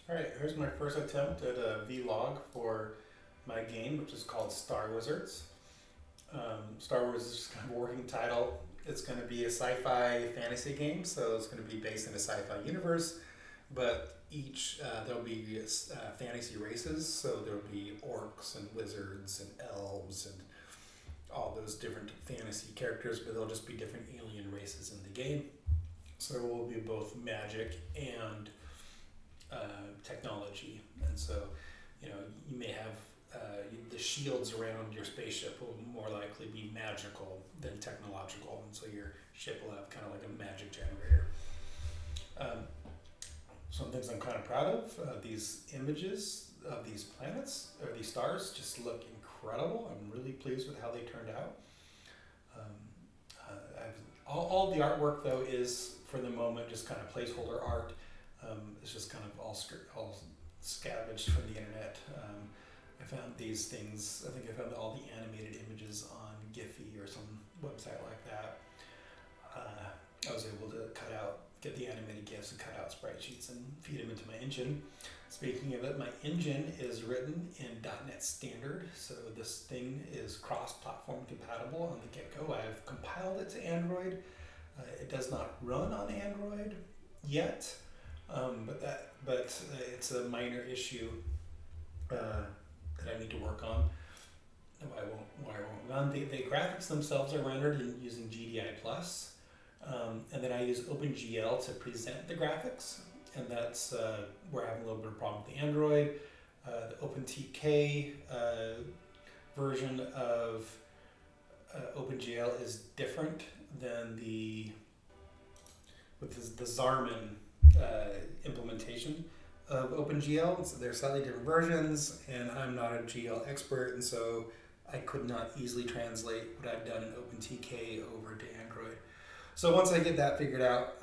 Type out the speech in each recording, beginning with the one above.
Alright, here's my first attempt at a vlog for my game, which is called Star Wizards. Star Wars is just kind of a working title. It's going to be a sci-fi fantasy game, so it's going to be based in a sci-fi universe, but there'll be fantasy races, so there'll be orcs and wizards and elves and all those different fantasy characters, but they'll just be different alien races in the game. So it will be both magic and technology, and so you may have the shields around your spaceship will more likely be magical than technological, and so your ship will have kind of like a magic generator. Some things I'm kind of proud of, these images of these planets or these stars just look incredible. I'm really pleased with how they turned out. All the artwork though is for the moment just kind of placeholder art. It's just kind of all scavenged from the internet. I found these things, I think I found all the animated images on Giphy or some website like that. I was able to get the animated GIFs and cut out sprite sheets and feed them into my engine. Speaking of it, my engine is written in .NET Standard, so this thing is cross-platform compatible on the get-go. I've compiled it to Android. It does not run on Android yet, but it's a minor issue that I need to work on. Why I won't run. The graphics themselves are rendered using GDI Plus, and then I use OpenGL to present the graphics, and that's we're having a little bit of problem with the Android. The OpenTK version of OpenGL is different than the Zarman implementation of OpenGL, so they're slightly different versions, and I'm not a GL expert, and so I could not easily translate what I've done in OpenTK over to Android. So once I get that figured out,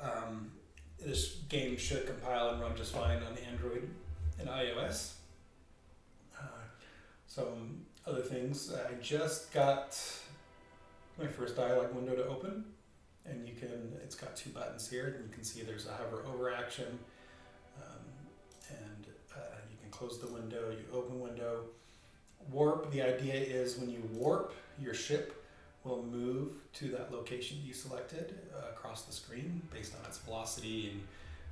this game should compile and run just fine on Android and iOS. Some other things, I just got my first dialog window to open, and it's got two buttons here, and you can see there's a hover over action, and you can close the window, you open window. Warp, the idea is when you warp, your ship will move to that location you selected across the screen based on its velocity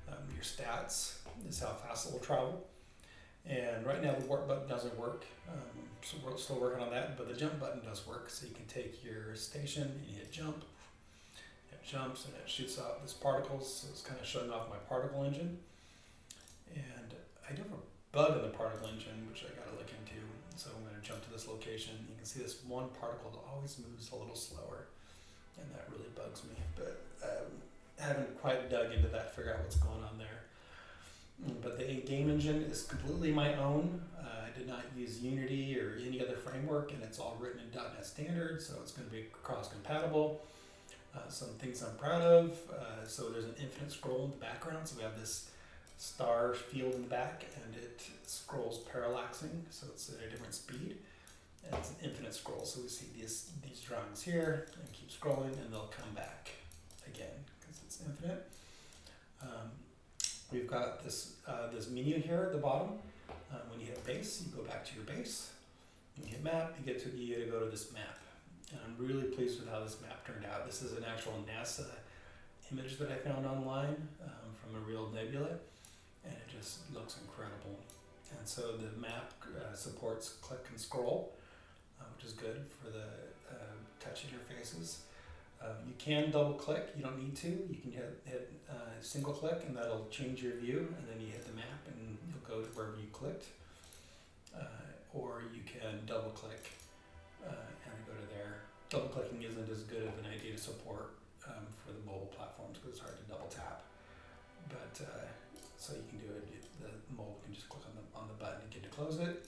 and your stats is how fast it will travel. And right now the warp button doesn't work, so we're still working on that, but the jump button does work, so you can take your station and you hit jump. It jumps and it shoots out these particles, so it's kind of showing off my particle engine. And I do have a bug in the particle engine, which I got to look into. So I'm going to jump to this location. You can see this one particle that always moves a little slower, and that really bugs me. But I haven't quite dug into that to figure out what's going on there. But the game engine is completely my own. I did not use Unity or any other framework, and it's all written in .NET Standard, so it's going to be cross-compatible. Some things I'm proud of. So there's an infinite scroll in the background, so we have this star field in the back, and it scrolls parallaxing, so it's at a different speed, and it's an infinite scroll, so we see these drawings here and keep scrolling, and they'll come back again because it's infinite. We've got this menu here at the bottom. When you hit base, you go back to your base. When you hit map, you get to go to this map, and I'm really pleased with how this map turned out. This is an actual NASA image that I found online from a real nebula, and it just looks incredible. And so the map supports click and scroll, which is good for the touch interfaces. You can double click, you don't need to. You can hit single click, and that'll change your view, and then you hit the map and you'll go to wherever you clicked. Or you can double click and go to there. Double clicking isn't as good of an idea to support for the mobile platforms because it's hard to double tap. But so you can do it. The mobile can just click on the button and get to close it.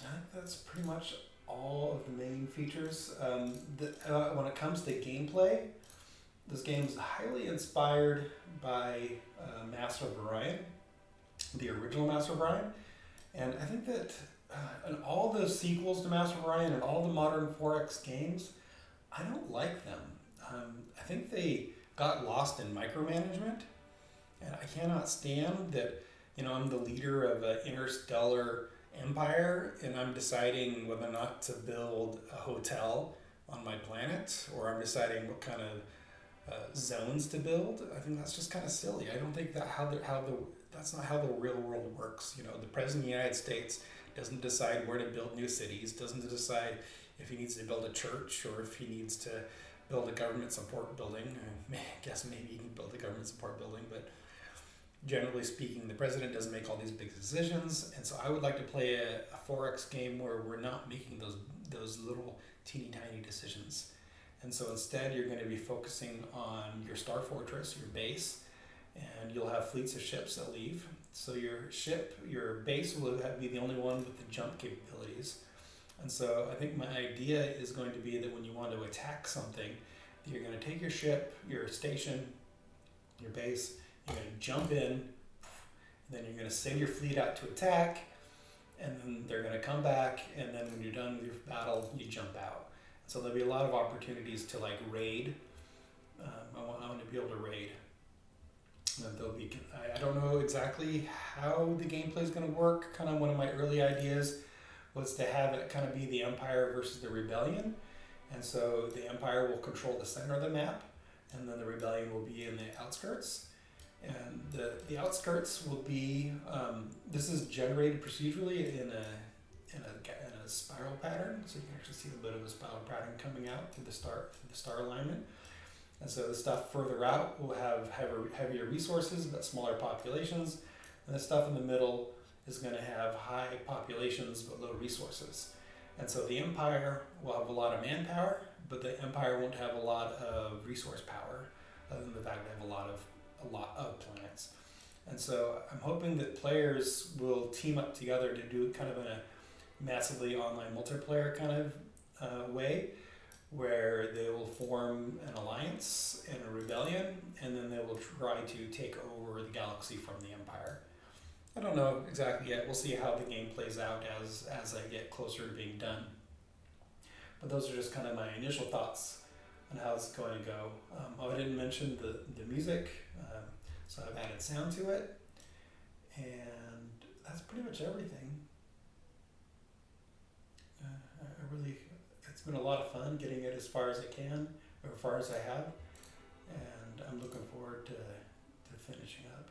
I think that's pretty much all of the main features. When it comes to gameplay, this game is highly inspired by Master of Orion, the original Master of Orion, and I think that in all the sequels to Master of Orion and all the modern 4X games, I don't like them. I think they got lost in micromanagement, and I cannot stand that. I'm the leader of an interstellar empire, and I'm deciding whether or not to build a hotel on my planet, or I'm deciding what kind of zones to build. I think that's just kind of silly. I don't think that's not how the real world works. The president of the United States doesn't decide where to build new cities, doesn't decide if he needs to build a church or if he needs to build a government support building. I guess maybe he can build a government support building, but generally speaking, the president doesn't make all these big decisions. And so I would like to play a 4X game where we're not making those little teeny tiny decisions. And so instead, you're going to be focusing on your star fortress, your base, and you'll have fleets of ships that leave. So your base will be the only one with the jump capabilities. And so I think my idea is going to be that when you want to attack something, you're going to take your ship, your station, your base, you're going to jump in, and then you're going to send your fleet out to attack, and then they're going to come back, and then when you're done with your battle, you jump out. So there'll be a lot of opportunities to raid. I want to be able to raid. And I don't know exactly how the gameplay is going to work. Kind of one of my early ideas was to have it kind of be the Empire versus the Rebellion. And so the Empire will control the center of the map, and then the Rebellion will be in the outskirts. And the outskirts will be, this is generated procedurally in a spiral pattern, so you can actually see a bit of a spiral pattern coming out through the star alignment. And so the stuff further out will have heavier resources but smaller populations, and the stuff in the middle is going to have high populations but low resources. And so the Empire will have a lot of manpower, but the Empire won't have a lot of resource power, other than the fact they have a lot of planets. And so I'm hoping that players will team up together to do it kind of in a massively online multiplayer kind of way, where they will form an alliance and a rebellion, and then they will try to take over the galaxy from the Empire. I don't know exactly yet. We'll see how the game plays out as I get closer to being done. But those are just kind of my initial thoughts on how it's going to go. I didn't mention the music, so I've added sound to it, and that's pretty much everything. It's been a lot of fun getting it as far as I can, or as far as I have, and I'm looking forward to finishing up.